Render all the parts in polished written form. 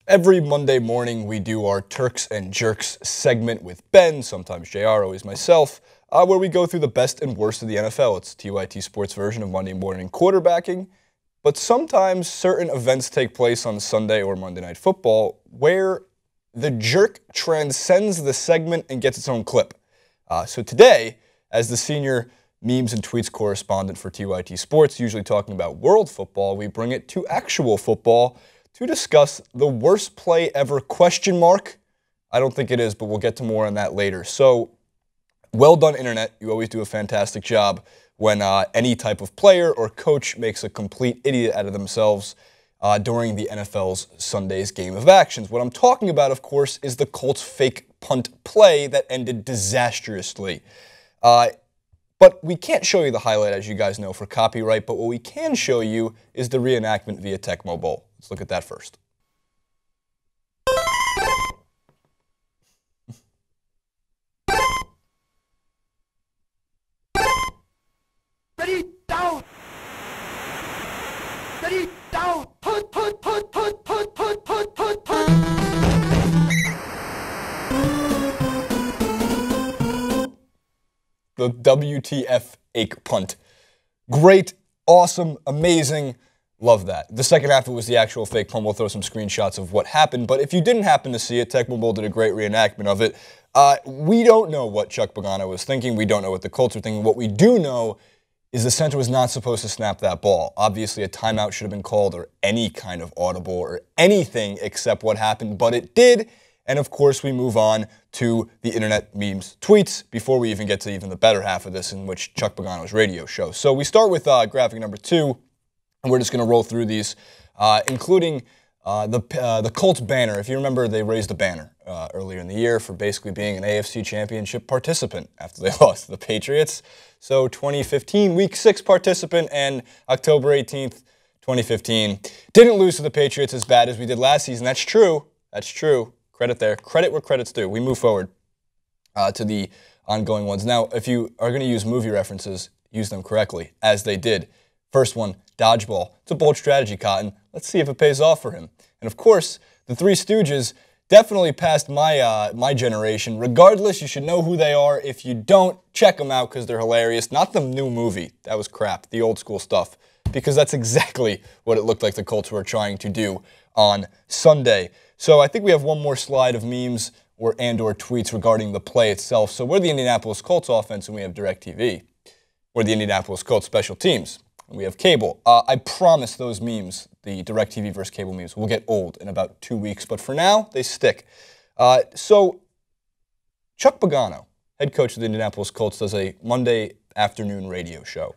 Every Monday morning, we do our Turks and Jerks segment with Ben, sometimes JR, always myself, where we go through the best and worst of the NFL. It's TYT Sports' version of Monday morning quarterbacking, but sometimes certain events take place on Sunday or Monday Night Football where the jerk transcends the segment and gets its own clip. So today, as the senior memes and tweets correspondent for TYT Sports, usually talking about world football, we bring it to actual football to discuss the worst play ever ? I don't think it is, but we'll get to more on that later. So, well done, Internet. You always do a fantastic job when any type of player or coach makes a complete idiot out of themselves during the NFL's Sunday's game of actions. What I'm talking about, of course, is the Colts' fake punt play that ended disastrously. But we can't show you the highlight, as you guys know, for copyright, but what we can show you is the reenactment via Tecmo Bowl. Let's look at that first. Ready, down! Ready, down! Punt, punt, punt, punt, punt, punt, punt, punt, punt! The WTF ache punt. Great, awesome, amazing. Love that. The second half, it was the actual fake punt. We'll throw some screenshots of what happened. But if you didn't happen to see it, Tecmo Bowl did a great reenactment of it. We don't know what Chuck Pagano was thinking. We don't know what the Colts were thinking. What we do know is the center was not supposed to snap that ball. Obviously, a timeout should have been called or any kind of audible or anything except what happened. But it did. And, of course, we move on to the Internet memes tweets before we even get to even the better half of this, in which Chuck Pagano's radio show. So we start with graphic number 2. And we're just going to roll through these, including the Colts banner. If you remember, they raised a banner earlier in the year for basically being an AFC Championship participant after they lost to the Patriots. So 2015, Week 6 participant, and October 18th, 2015. Didn't lose to the Patriots as bad as we did last season. That's true. That's true. Credit there. Credit where credit's due. We move forward to the ongoing ones. Now, if you are going to use movie references, use them correctly, as they did. First one, dodgeball. It's a bold strategy, Cotton. Let's see if it pays off for him. And of course, the Three Stooges definitely passed my generation. Regardless, you should know who they are. If you don't, check them out because they're hilarious. Not the new movie. That was crap. The old school stuff. Because that's exactly what it looked like the Colts were trying to do on Sunday. So I think we have one more slide of memes or tweets regarding the play itself. So we're the Indianapolis Colts offense and we have DirecTV. We're the Indianapolis Colts special teams. We have cable. I promise those memes, the DirecTV versus cable memes, will get old in about 2 weeks. But for now, they stick. So Chuck Pagano, head coach of the Indianapolis Colts, does a Monday afternoon radio show.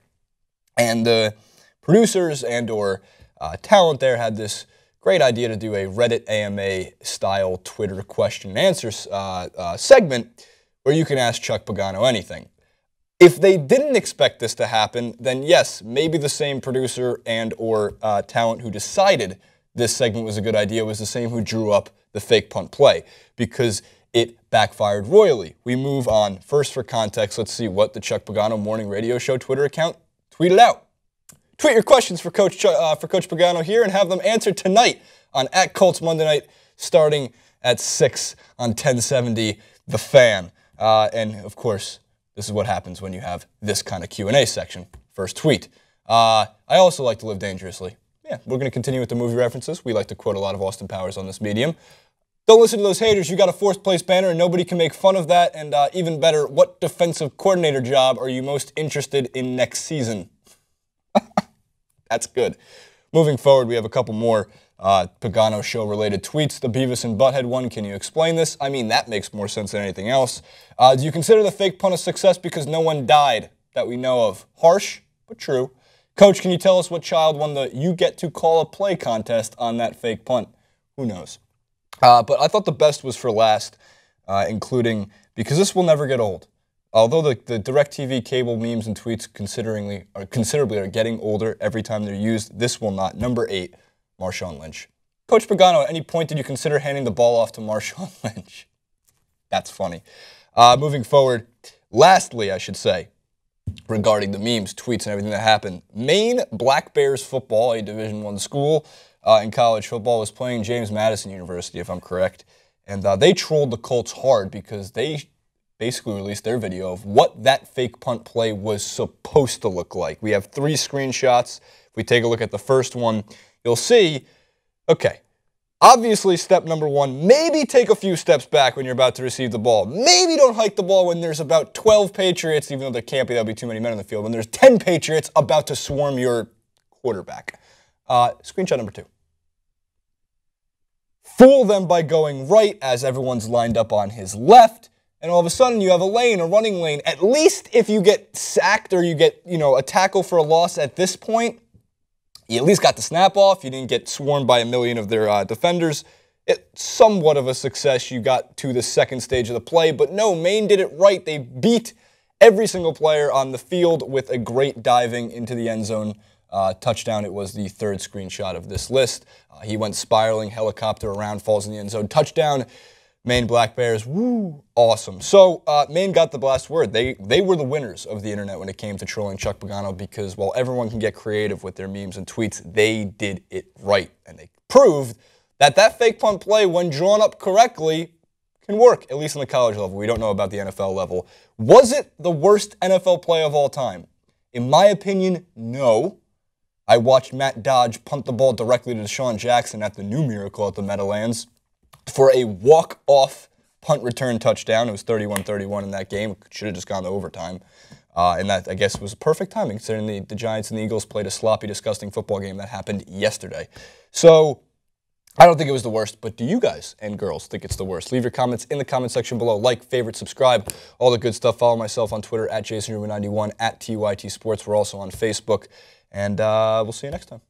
And the producers and/or talent there had this great idea to do a Reddit AMA-style Twitter question and answer segment where you can ask Chuck Pagano anything. If they didn't expect this to happen, then yes, maybe the same producer and/or talent who decided this segment was a good idea was the same who drew up the fake punt play, because it backfired royally. We move on. First, for context, let's see what the Chuck Pagano Morning Radio Show Twitter account tweeted out. Tweet your questions for Coach Pagano here and have them answered tonight on @Colts Monday Night, starting at 6 on 1070 The Fan. And of course, this is what happens when you have this kind of Q&A section. First tweet. I also like to live dangerously. Yeah, we're going to continue with the movie references. We like to quote a lot of Austin Powers on this medium. Don't listen to those haters. You got a fourth place banner and nobody can make fun of that. And even better, what defensive coordinator job are you most interested in next season? That's good. Moving forward, we have a couple more Pagano show-related tweets. The Beavis and Butthead one, can you explain this? I mean, that makes more sense than anything else. Do you consider the fake punt a success because no one died that we know of? Harsh, but true. Coach, can you tell us what child won the You Get to Call a Play contest on that fake punt? Who knows? But I thought the best was for last, including, because this will never get old. Although the DirecTV cable memes and tweets considerably are getting older every time they're used, this will not. Number 8, Marshawn Lynch. Coach Pagano, at any point did you consider handing the ball off to Marshawn Lynch? That's funny. Moving forward, lastly, I should say, regarding the memes, tweets, and everything that happened, Maine Black Bears football, a Division I school, in college football, was playing James Madison University, if I'm correct. And they trolled the Colts hard because they basically released their video of what that fake punt play was supposed to look like. We have 3 screenshots. If we take a look at the first one, you'll see, okay, obviously step number 1, maybe take a few steps back when you're about to receive the ball. Maybe don't hike the ball when there's about 12 Patriots, even though there can't be, that'll be too many men on the field, when there's 10 Patriots about to swarm your quarterback. Screenshot number 2. Fool them by going right as everyone's lined up on his left, and all of a sudden you have a lane, a running lane. At least if you get sacked or you get, a tackle for a loss at this point, you at least got the snap off. You didn't get swarmed by a million of their defenders. It's somewhat of a success. You got to the second stage of the play, but no, Maine did it right. They beat every single player on the field with a great diving into the end zone touchdown. It was the 3rd screenshot of this list. He went spiraling, helicopter around, falls in the end zone. Touchdown, Maine Black Bears. Woo, awesome. So Maine got the last word. They were the winners of the internet when it came to trolling Chuck Pagano because while everyone can get creative with their memes and tweets, they did it right. And they proved that that fake punt play, when drawn up correctly, can work, at least on the college level. We don't know about the NFL level. Was it the worst NFL play of all time? In my opinion, no. I watched Matt Dodge punt the ball directly to Deshaun Jackson at the new Miracle at the Meadowlands for a walk-off punt return touchdown. It was 31-31 in that game. It should have just gone to overtime. And that, I guess, was perfect timing, considering the Giants and the Eagles played a sloppy, disgusting football game that happened yesterday. So I don't think it was the worst, but do you guys and girls think it's the worst? Leave your comments in the comment section below. Like, favorite, subscribe, all the good stuff. Follow myself on Twitter at JasonRuben91, at TYT Sports. We're also on Facebook. And we'll see you next time.